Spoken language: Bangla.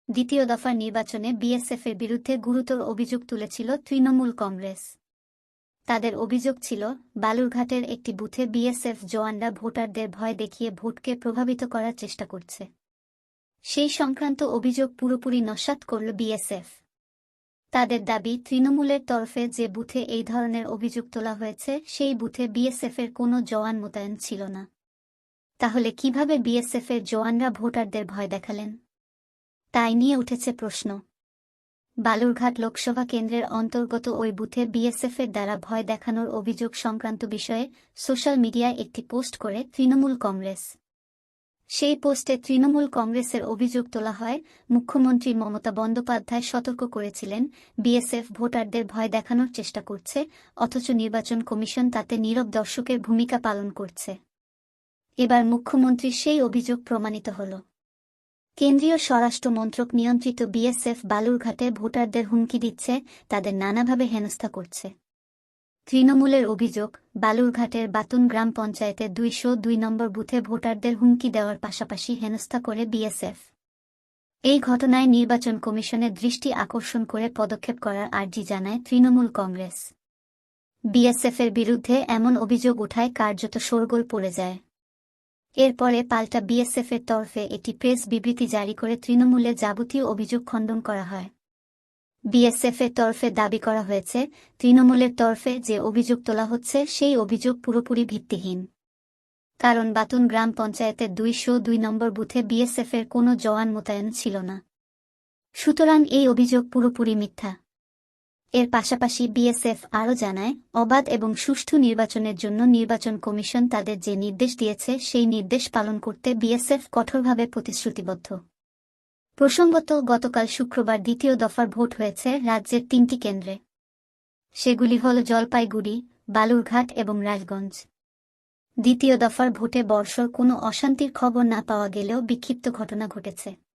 দ্বিতীয় দফার নির্বাচনে বিএসএফের বিরুদ্ধে গুরুতর অভিযোগ তুলেছিল তৃণমূল কংগ্রেস। তাদের অভিযোগ ছিল, বালুরঘাটের একটি বুথে বিএসএফ জওয়ানরা ভোটারদের ভয় দেখিয়ে ভোটকে প্রভাবিত করার চেষ্টা করছে। সেই সংক্রান্ত অভিযোগ পুরোপুরি নস্যাৎ করল বিএসএফ। তাদের দাবি, তৃণমূলের তরফে যে বুথে এই ধরনের অভিযোগ তোলা হয়েছে সেই বুথে বিএসএফের কোনো জওয়ান মোতায়েন ছিল না। তাহলে কিভাবে বিএসএফের জওয়ানরা ভোটারদের ভয় দেখালেন? তাই নিয়ে উঠেছে প্রশ্ন। বালুরঘাট লোকসভা কেন্দ্রের অন্তর্গত ওই বুথে বিএসএফের দ্বারা ভয় দেখানোর অভিযোগ সংক্রান্ত বিষয়ে সোশ্যাল মিডিয়ায় একটি পোস্ট করে তৃণমূল কংগ্রেস। সেই পোস্টে তৃণমূল কংগ্রেসের অভিযোগ তোলা হয়, মুখ্যমন্ত্রী মমতা বন্দ্যোপাধ্যায় সতর্ক করেছিলেন বিএসএফ ভোটারদের ভয় দেখানোর চেষ্টা করছে, অথচ নির্বাচন কমিশন তাতে নীরব দর্শকের ভূমিকা পালন করছে। এবার মুখ্যমন্ত্রীর সেই অভিযোগ প্রমাণিত হল। কেন্দ্রীয় স্বরাষ্ট্র মন্ত্রক নিয়ন্ত্রিত বিএসএফ বালুরঘাটে ভোটারদের হুমকি দিচ্ছে, তাদের নানাভাবে হেনস্থা করছে। তৃণমূলের অভিযোগ, বালুরঘাটের বাতুন গ্রাম পঞ্চায়েতের ২০২ নম্বর বুথে ভোটারদের হুমকি দেওয়ার পাশাপাশি হেনস্থা করে বিএসএফ। এই ঘটনায় নির্বাচন কমিশনের দৃষ্টি আকর্ষণ করে পদক্ষেপ করার আর্জি জানায় তৃণমূল কংগ্রেস। বিএসএফের বিরুদ্ধে এমন অভিযোগ ওঠায় কার্যত শোরগোল পড়ে যায়। এরপরে পাল্টা বিএসএফের তরফে একটি প্রেস বিবৃতি জারি করে তৃণমূলের যাবতীয় অভিযোগ খণ্ডন করা হয়। বিএসএফের তরফে দাবি করা হয়েছে, তৃণমূলের তরফে যে অভিযোগ তোলা হচ্ছে সেই অভিযোগ পুরোপুরি ভিত্তিহীন। কারণ বাতুন গ্রাম পঞ্চায়েতের ২০২ নম্বর বুথে বিএসএফের কোনো জওয়ান মোতায়েন ছিল না। সুতরাং এই অভিযোগ পুরোপুরি মিথ্যা। এর পাশাপাশি বিএসএফ আরও জানায়, অবাধ এবং সুষ্ঠু নির্বাচনের জন্য নির্বাচন কমিশন তাদের যে নির্দেশ দিয়েছে সেই নির্দেশ পালন করতে বিএসএফ কঠোরভাবে প্রতিশ্রুতিবদ্ধ। প্রসঙ্গত, গতকাল শুক্রবার দ্বিতীয় দফার ভোট হয়েছে রাজ্যের ৩টি কেন্দ্রে। সেগুলি হল জলপাইগুড়ি, বালুরঘাট এবং রাজগঞ্জ। দ্বিতীয় দফার ভোটে বর্ষর কোনো অশান্তির খবর না পাওয়া গেলেও বিক্ষিপ্ত ঘটনা ঘটেছে।